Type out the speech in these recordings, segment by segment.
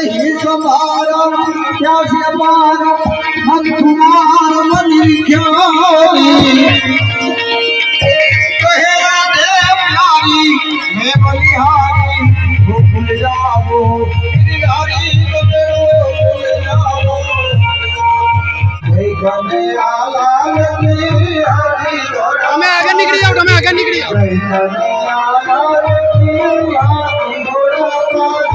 ही समारम त्यासे पारम हम कुमार मनी ख्याली कहे राधे प्यारी मैं बलिहारी भूल जाओ गिरधारी मेरो भूल जाओ गमे आलाल की हरी हमें आगे निकल जाओ जय कन्हैया लाल की हाथी घोड़ा पाल की नंद घेरा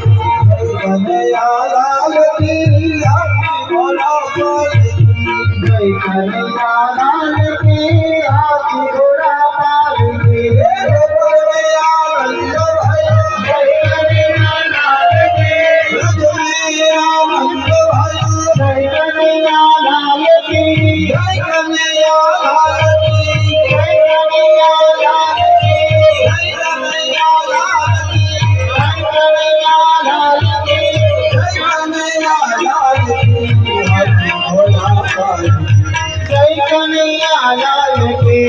नंद भयो जय कन्हैया लाल की नंद घेरा नंद भयो जय कन्हैया लाल की हाथी घोड़ा पाल की जय कन्हैया लाल की हाथी घोड़ा पाल की जय कन्हैया लाल की जय हो लाल की जय हो लाल की जय कन्हैया लाल की जय कन्हैया लाल की जय कन्हैया लाल की हाथी घोड़ा पाल की जय कन्हैया लाल की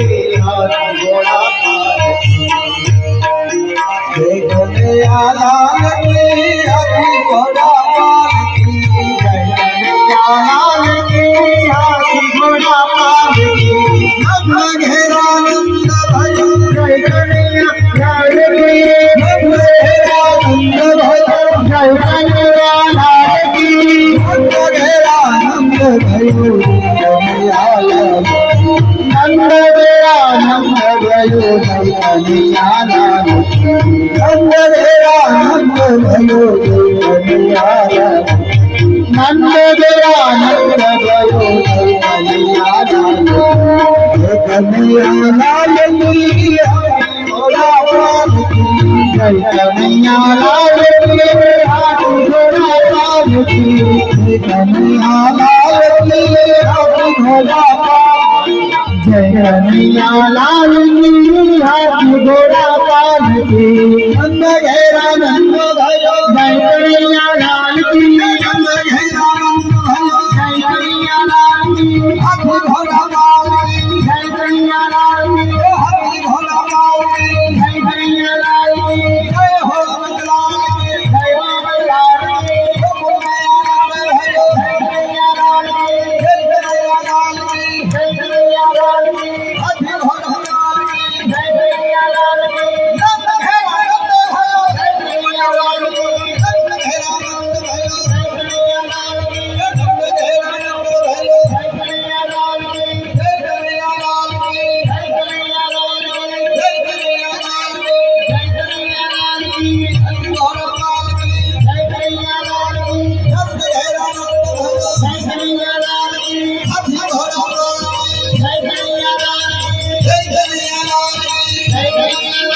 नंद घेरा नंद भयो जय कन्हैया लाल की नंद घेरा नंद भयो जय कन्हैया लाल की नंद घेरा नंद भयो जय कन्हैया लाल की जय कन्हैया लाल की जय कन्हैया लाल की जय कन्हैया लाल की जय कन्हैया लाल की हाथी घोड़ा पाल की जय कन्हैया लाल की नंद घेरा नंद भयो जय कन्हैया लाल की हाथी घोड़ा पाल की जय कन्हैया लाल की जय कन्हैया लाल की जय कन्हैया लाल की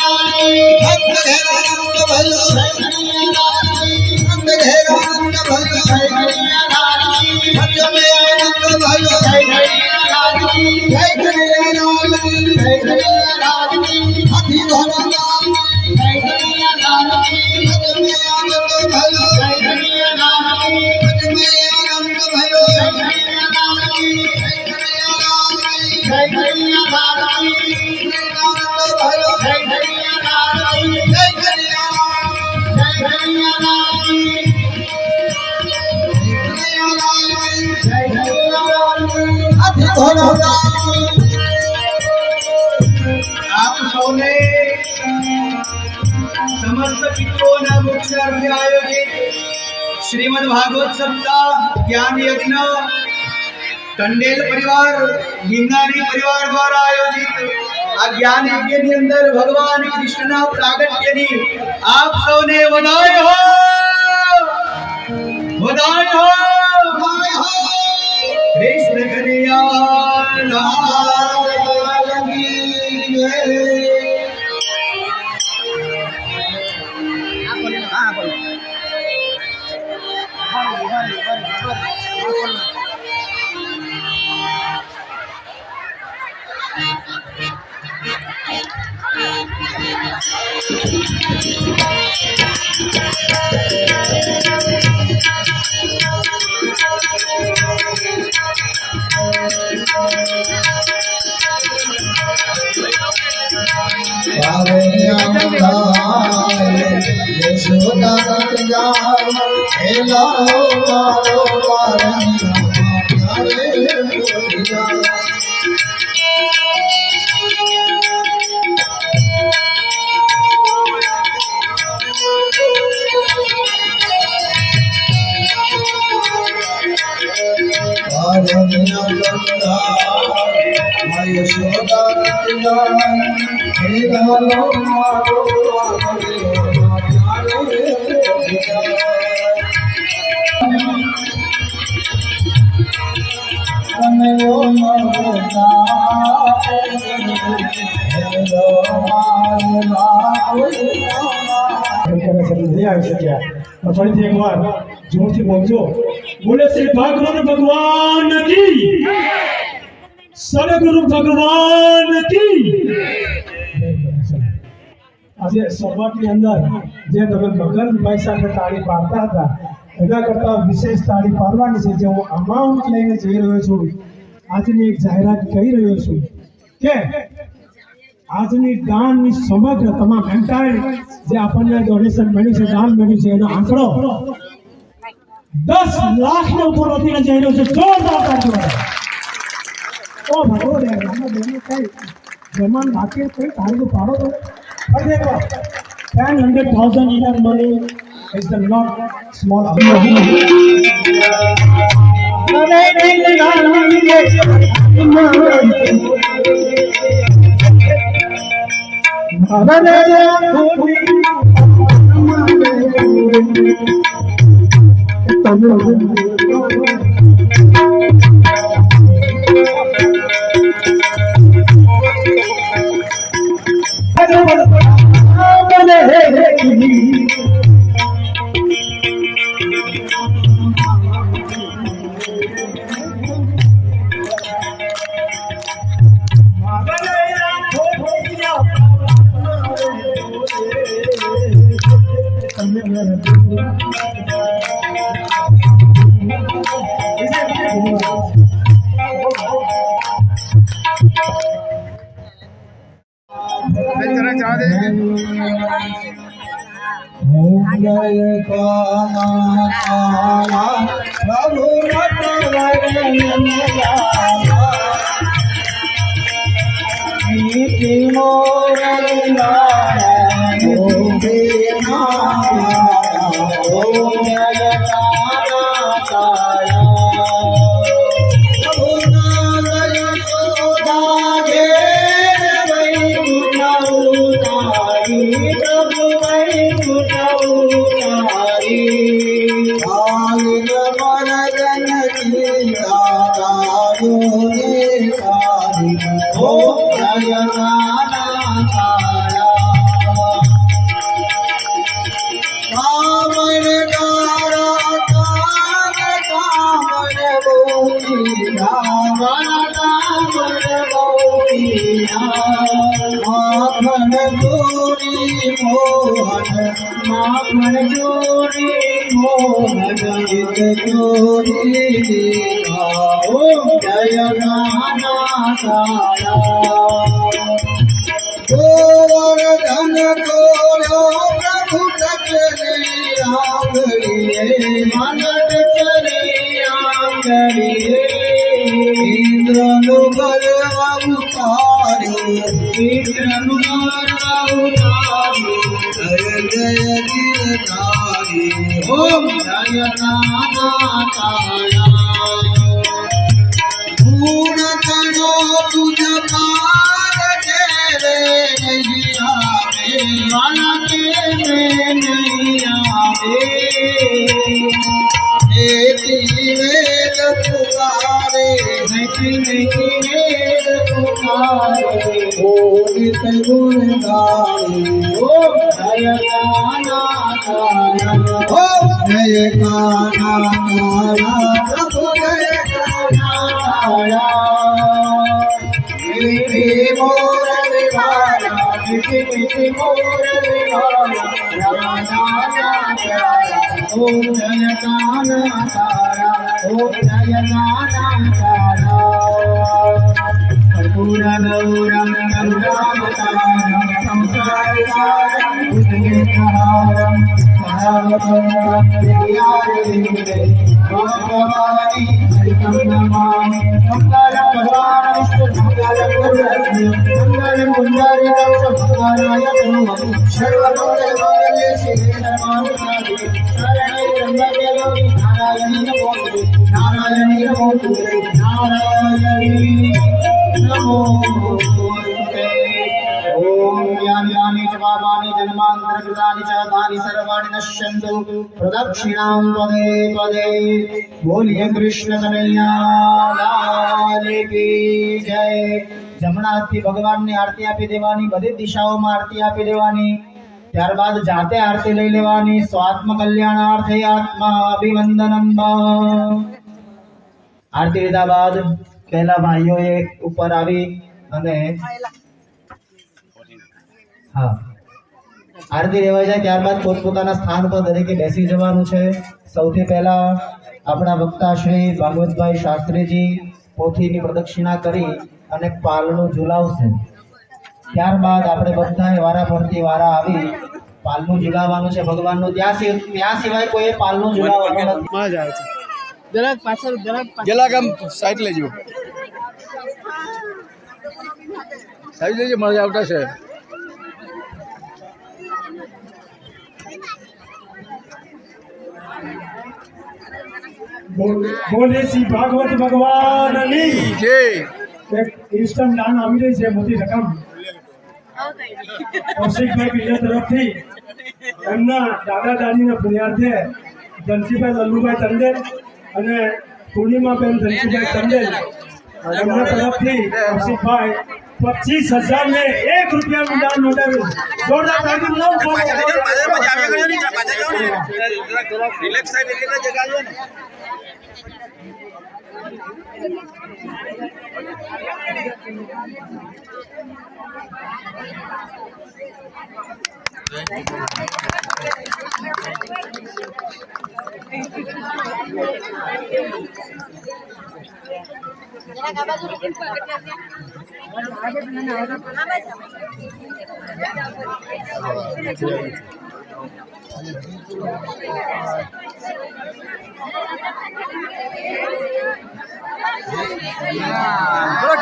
नंद घेरा नंद भयो जय कन्हैया लाल की नंद घेरा नंद भयो जय कन्हैया लाल की सत्य में आनंद भयो जय कन्हैया लाल की जय कन्हैया लाल की जय कन्हैया लाल की हाथी घोड़ा पाल की जय कन्हैया लाल की सत्य में आनंद भयो जय कन्हैया लाल की सत्य में आनंद भयो जय कन्हैया लाल की जय कन्हैया लाल की जय कन्हैया लाल की आनंद भयो जय कन्हैया लाल की जय कन्हैया लाल जय कन्हैया लाल की कन्हैया लाल की जय कन्हैया लाल की हाथी घोड़ा पाल की आप सौने समस्त पितरों मुख्यार्थे आयोजित श्रीमद् भागवत सप्ताह ज्ञान यज्ञ टंडेल परिवार गिंगानी परिवार द्वारा आयोजित आ ज्ञान यज्ञ ની અંદર ભગવાન કૃષ્ણના પ્રાગટ્યની આપ સૌને વધાય હો કૃષ્ણ કનૈયા લાલ કી જય। नहीं आ सकिया फरीથી एक बार जोरથી बोलજો बोले श्री भागवत भगवान की सदगुरु भगवान की આજે સભાની અંદર જે તમે મગનભાઈ સાથે તાળી પાડતા હતા એના કરતાં વિશેષ તાળી પાડવાની છે જે હું અમાઉન્ટ લઈને જઈ રહ્યો છું આજની એક જાહેરાત કરી રહ્યો છું કે આજની દાનની સમગ્ર તમામ એન્ટાયર જે આપણને ડોનેશન મળ્યું છે દાન મળ્યું છે એનો આંકડો 10 લાખને ઉપર વધીને જઈ રહ્યો છે જોરદાર તાળીઓ ઓ ભગવાન આમાં બેને કઈ જમાન બાકી કઈ તાળીઓ પાડો તો और देखो 10,000 Indian money is the not small amount. मीठी मीठी मुरली गाया रामा नाना प्यारा ओम जय नाना तारा ओम जय नाना तारा कर्पूर गौरम करुणावतारम संसार सारम भुजगेन्द्रहारम महावतारम विद्यादेवे भगवानी हरिकं नमामि मंगलं भगवान् विष्णु मंगलं गुरुरत्न मंगलं कुंडारिकं मंगलाय तनोमि सर्वमंगलमाङ्गल्ये शिवे सर्वार्थसाधिके शरणे त्र्यम्बके गौरी नारायणी नमोस्तुते नारायणी नमोस्तुते नारायणी नमोस्तुते ओम यानि यानि च पापानि जन्मान्तरकृतानि च तानि सर्वाणि नश्यन्तु प्रदक्षिणां पदे पदे बोलिए कृष्ण कन्हैया लाल की जय जमणा हाथથી ભગવાનની આરતી આપી દેવાની બધી દિશાઓમાં આરતી આપી દેવાની ત્યારબાદ જાતે આરતી લઈ લેવાની સ્વાત્મ કલ્યાણાર્થે આત્મા અભિવંદનમ આરતી લીધા બાદ પહેલા ભાઈઓએ ઉપર આવી અને હા આરતી લેવાઈ જાય ત્યારબાદ પોતપોતાના સ્થાન પર દરેકે બેસી જવાનું છે સૌથી પહેલા આપણા વક્તા શ્રી ભાગવતભાઈ શાસ્ત્રીજી પોથીની પ્રદક્ષિણા કરી અને પાલનું ઝુલાવશે ત્યારબાદ આપણે બધાએ વારા ફરતી વારા આવી પાલનું ઝુલાવવાનું છે ભગવાનનું ત્યાં સિવાય કોઈ પાલનું ઝુલાવવાનું નથી મજા આવે છે જરાક પાછળ જરાક આમ સાઈડ લેજો સાઈડ લેજો મજા આવતા છે બોલે શ્રી ભાગવત ભગવાનની જય એક ઇન્સ્ટન્ટ દાન આવી રહી છે મોટી રકમ કૌશિકભાઈ પિલ્લા તરફથી એમના દાદા દાદીના પુણ્યાર્થે ધનસીભાઈ લલ્લુભાઈ ટંડેલ અને પૂર્ણિમાબેન ધનસીભાઈ ટંડેલ એમના તરફથી કૌશિકભાઈ 25,000 ને 1 રૂપિયાનું દાન નોંધાવ્યું જોરદાર તાળી નો રિલેક્સ સાઈડ એટલે જગ્યા લો ને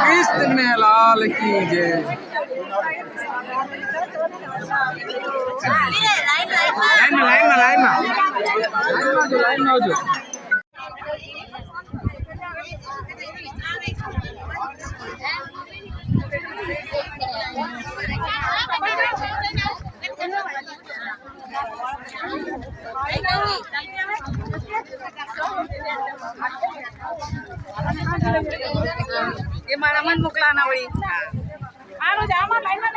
कृष्ण में लाल की जय लाइन में આવજો એ મારા મન મોકલા ના વળી આનો જ આમાં લાઈનમાં